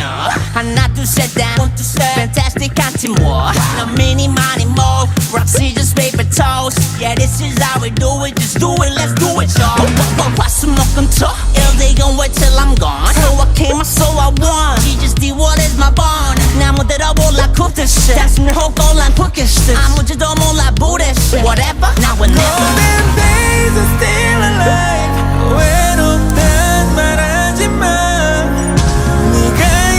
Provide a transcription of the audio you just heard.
너 하나 둘셋 down Fantastic 한 팀워 너 미니 많이 모 Roxy just paper toast Yeah this is how we do it Just do it let's do it y'all 화수목금토 1대건 wait till I'm gone So I came I so I won She just did what is my bond 나무대로 몰라 굽듯이 단숨을 호고 난 푸기듯 아무지도 몰라 부듯이 Whatever